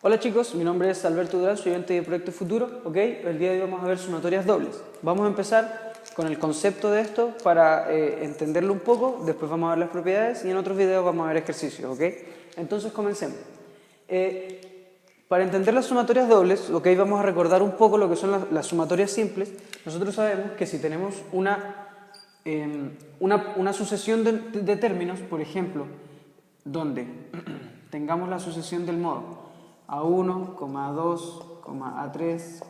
Hola chicos, mi nombre es Alberto Durán, soy estudiante de Proyecto Futuro, ¿ok? El día de hoy vamos a ver sumatorias dobles. Vamos a empezar con el concepto de esto para entenderlo un poco, después vamos a ver las propiedades y en otros videos vamos a ver ejercicios, ¿ok? Entonces comencemos. Para entender las sumatorias dobles, ¿ok? Vamos a recordar un poco lo que son las sumatorias simples. Nosotros sabemos que si tenemos una sucesión de términos, por ejemplo, donde tengamos la sucesión del modo A1, A2, A3,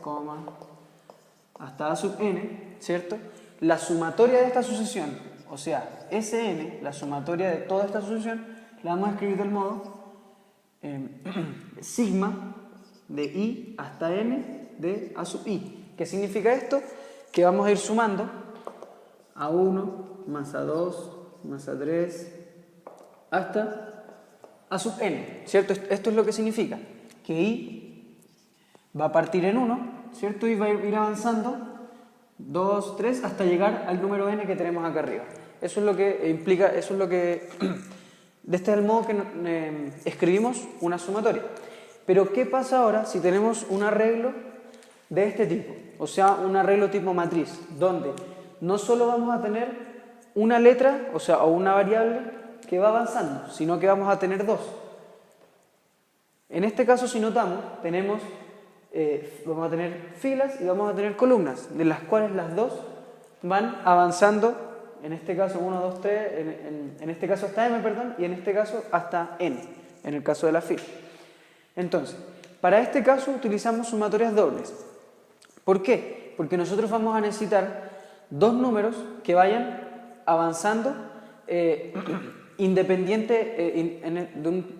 hasta A sub n, ¿cierto? La sumatoria de esta sucesión, o sea, Sn, la sumatoria de toda esta sucesión, la vamos a escribir del modo sigma de i hasta n de A sub i. ¿Qué significa esto? Que vamos a ir sumando A1 más A2 más A3 hasta A sub n, ¿cierto? Esto es lo que significa que i va a partir en 1, ¿cierto? Y va a ir avanzando 2, 3 hasta llegar al número n que tenemos acá arriba. Eso es lo que implica, eso es lo que este es el modo que escribimos una sumatoria. Pero ¿qué pasa ahora si tenemos un arreglo de este tipo? O sea, un arreglo tipo matriz, donde no solo vamos a tener una letra, o sea, o una variable que va avanzando, sino que vamos a tener dos. En este caso, si notamos, vamos a tener filas y vamos a tener columnas, de las cuales las dos van avanzando, en este caso 1, 2, 3, en este caso hasta m, perdón, y en este caso hasta n, en el caso de la fila. Entonces, para este caso utilizamos sumatorias dobles. ¿Por qué? Porque nosotros vamos a necesitar dos números que vayan avanzando de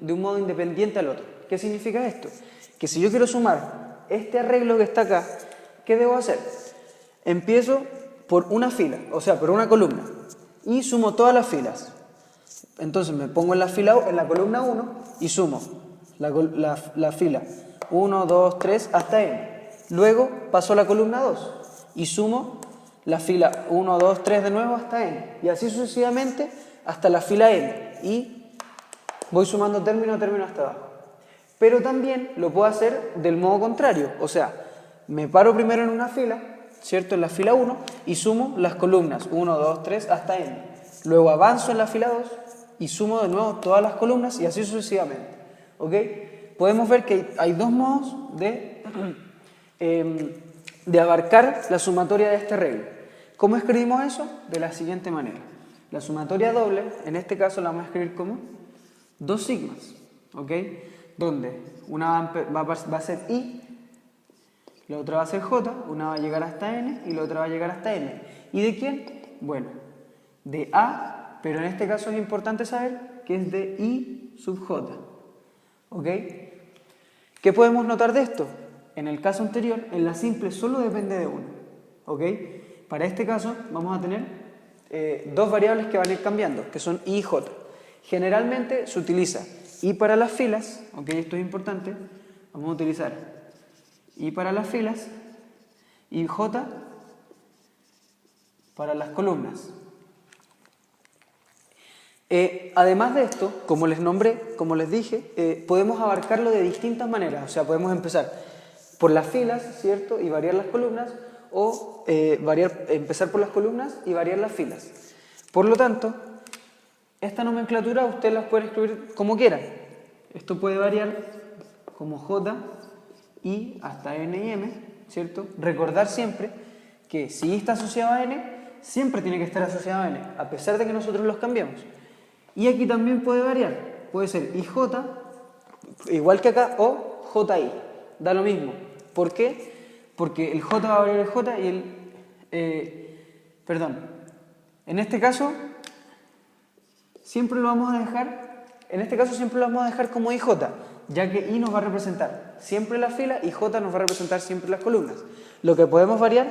un modo independiente al otro. ¿Qué significa esto? Que si yo quiero sumar este arreglo que está acá, ¿qué debo hacer? Empiezo por una fila, o sea, por una columna, y sumo todas las filas. Entonces me pongo en la columna 1 y sumo la fila 1, 2, 3 hasta n. Luego paso a la columna 2 y sumo la fila 1, 2, 3 de nuevo hasta n. Y así sucesivamente hasta la fila n. Y voy sumando término a término hasta abajo. Pero también lo puedo hacer del modo contrario. O sea, me paro primero en una fila, ¿cierto? En la fila 1 y sumo las columnas 1, 2, 3 hasta n. Luego avanzo en la fila 2 y sumo de nuevo todas las columnas y así sucesivamente. ¿Ok? Podemos ver que hay dos modos de abarcar la sumatoria de este arreglo. ¿Cómo escribimos eso? De la siguiente manera. La sumatoria doble, en este caso la vamos a escribir como dos sigmas, ¿ok? Donde una va a ser i, la otra va a ser j, una va a llegar hasta n y la otra va a llegar hasta m. ¿Y de quién? Bueno, de a, pero en este caso es importante saber que es de i sub j, ¿ok? ¿Qué podemos notar de esto? En el caso anterior, en la simple solo depende de uno, ¿ok? Para este caso vamos a tener dos variables que van a ir cambiando, que son i y j. Generalmente se utiliza i para las filas, ¿ok? Esto es importante, vamos a utilizar i para las filas y j para las columnas. Además de esto, como les nombré, como les dije, podemos abarcarlo de distintas maneras. O sea, podemos empezar por las filas, ¿cierto? Y variar las columnas, o empezar por las columnas y variar las filas. Por lo tanto, esta nomenclatura ustedes las pueden escribir como quieran. Esto puede variar como j, i hasta n y m, ¿cierto? Recordar siempre que si i está asociado a n, siempre tiene que estar asociado a n, a pesar de que nosotros los cambiemos. Y aquí también puede variar, puede ser ij, igual que acá, o ji, da lo mismo. ¿Por qué? Porque el j va a variar el j y en este caso siempre lo vamos a dejar, como ij, ya que i nos va a representar siempre la fila y j nos va a representar siempre las columnas. Lo que podemos variar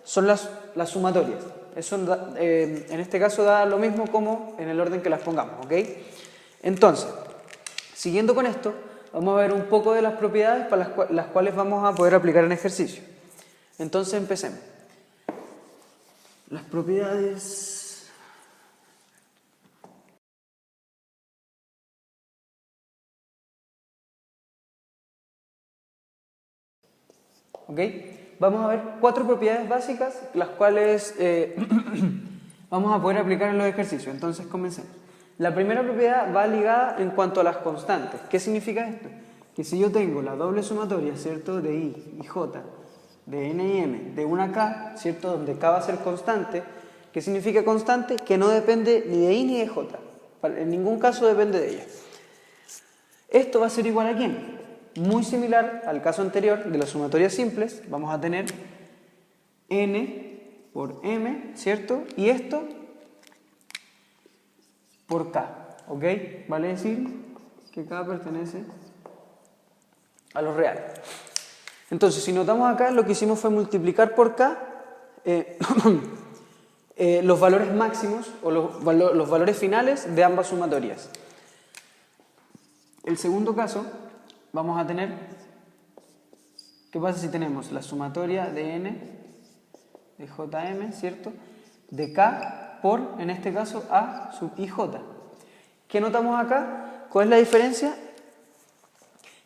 son las sumatorias. Eso en este caso da lo mismo como en el orden que las pongamos, ¿ok? Entonces, siguiendo con esto, vamos a ver un poco de las propiedades para las cuales vamos a poder aplicar en ejercicio. Entonces empecemos. Las propiedades ¿Ok? Vamos a ver 4 propiedades básicas, las cuales vamos a poder aplicar en los ejercicios. Entonces, comencemos. La primera propiedad va ligada en cuanto a las constantes. ¿Qué significa esto? Que si yo tengo la doble sumatoria, ¿cierto?, de I y J, de N y M, de una K, ¿cierto?, donde K va a ser constante. ¿Qué significa constante? Que no depende ni de I ni de J. En ningún caso depende de ella. Esto va a ser igual a ¿quién? Muy similar al caso anterior de las sumatorias simples. Vamos a tener N por M, ¿cierto? Y esto por K, ¿ok? Vale decir que K pertenece a los reales. Entonces, si notamos acá, lo que hicimos fue multiplicar por K los valores máximos o los valores finales de ambas sumatorias. El segundo caso, vamos a tener, ¿qué pasa si tenemos la sumatoria de N, de JM, ¿cierto?, de K por, en este caso, A sub IJ. ¿Qué notamos acá? ¿Cuál es la diferencia?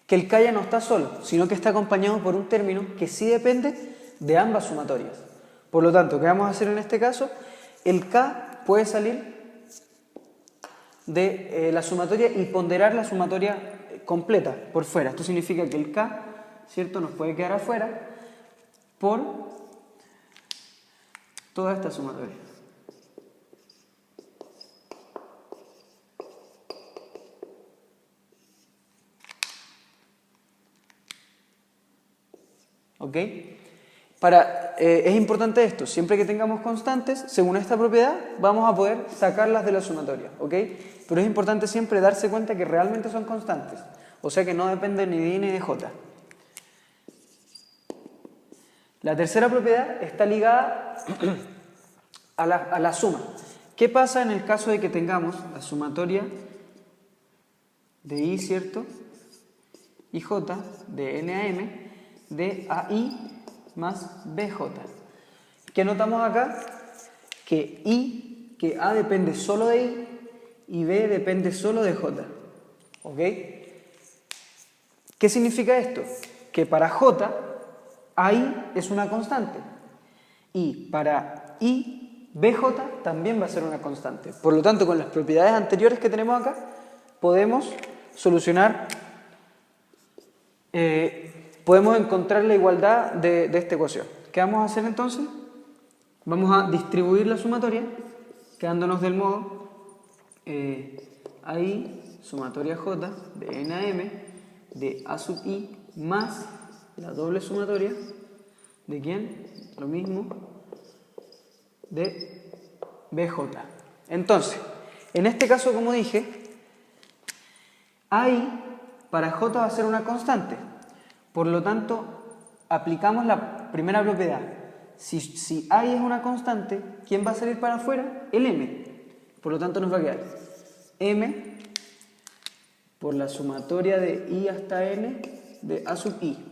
Que el K ya no está solo, sino que está acompañado por un término que sí depende de ambas sumatorias. Por lo tanto, ¿qué vamos a hacer en este caso? El K puede salir de la sumatoria y ponderar la sumatoria completa por fuera. Esto significa que el K, ¿cierto?, nos puede quedar afuera por toda esta sumatoria. ¿Ok? Es importante esto, siempre que tengamos constantes, según esta propiedad, vamos a poder sacarlas de la sumatoria, ¿ok? Pero es importante siempre darse cuenta que realmente son constantes, o sea que no dependen ni de I ni de J. La tercera propiedad está ligada a la suma. ¿Qué pasa en el caso de que tengamos la sumatoria de I, ¿cierto?, y J, de N a M, de AI más BJ? ¿Qué notamos acá? Que A depende solo de I y B depende solo de J. ¿Ok? ¿Qué significa esto? Que para J, AI es una constante. Y para I, BJ también va a ser una constante. Por lo tanto, con las propiedades anteriores que tenemos acá, podemos solucionar, podemos encontrar la igualdad de esta ecuación. ¿Qué vamos a hacer entonces? Vamos a distribuir la sumatoria, quedándonos del modo AI, sumatoria J, de N a M, de A sub I, más la doble sumatoria, ¿de quién? Lo mismo, de BJ. Entonces, en este caso, como dije, AI para J va a ser una constante. Por lo tanto, aplicamos la primera propiedad. Si AI es una constante, ¿quién va a salir para afuera? El M. Por lo tanto, nos va a quedar M por la sumatoria de I hasta N de A sub I.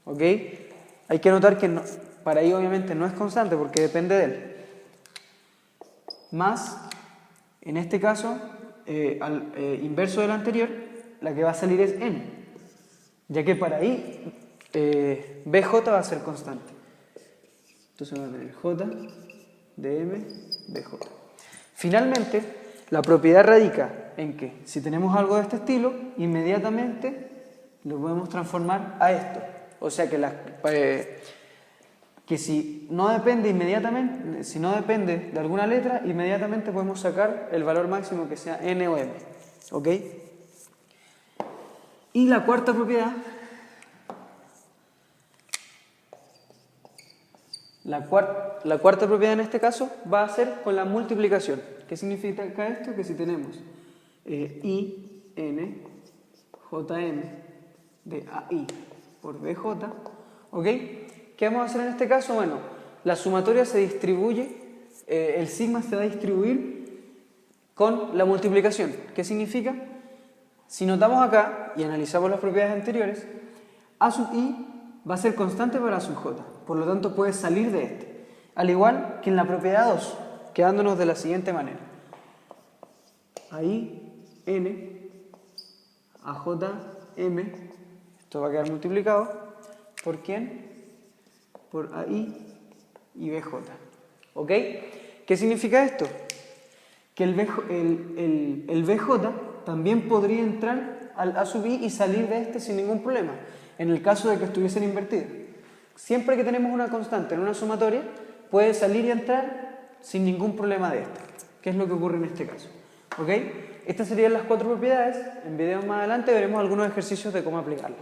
¿Ok? Hay que notar que no, para I obviamente no es constante porque depende de él. Más, en este caso, al inverso del anterior, la que va a salir es N. Ya que para I, BJ va a ser constante. Entonces va a tener J de M BJ. Finalmente, la propiedad radica en que si tenemos algo de este estilo, inmediatamente lo podemos transformar a esto. O sea que si no depende inmediatamente, si no depende de alguna letra, inmediatamente podemos sacar el valor máximo que sea N o M. ¿Ok? Y la cuarta propiedad, la cuarta propiedad en este caso va a ser con la multiplicación. ¿Qué significa esto? Que si tenemos I, N, JM de AI por BJ, ¿ok? ¿Qué vamos a hacer en este caso? Bueno, la sumatoria se distribuye, el sigma se va a distribuir con la multiplicación. ¿Qué significa? Si notamos acá y analizamos las propiedades anteriores, A sub I va a ser constante para A sub J, por lo tanto puede salir de este. Al igual que en la propiedad 2, quedándonos de la siguiente manera. Ahí N, AJ, M, esto va a quedar multiplicado, ¿por quién? por AI y BJ. ¿Ok? ¿Qué significa esto? Que el BJ también podría entrar al A sub I y salir de este sin ningún problema, en el caso de que estuviesen invertidos. Siempre que tenemos una constante en una sumatoria, puede salir y entrar sin ningún problema de esto, que es lo que ocurre en este caso. ¿Ok? Estas serían las 4 propiedades. En videos más adelante veremos algunos ejercicios de cómo aplicarlas.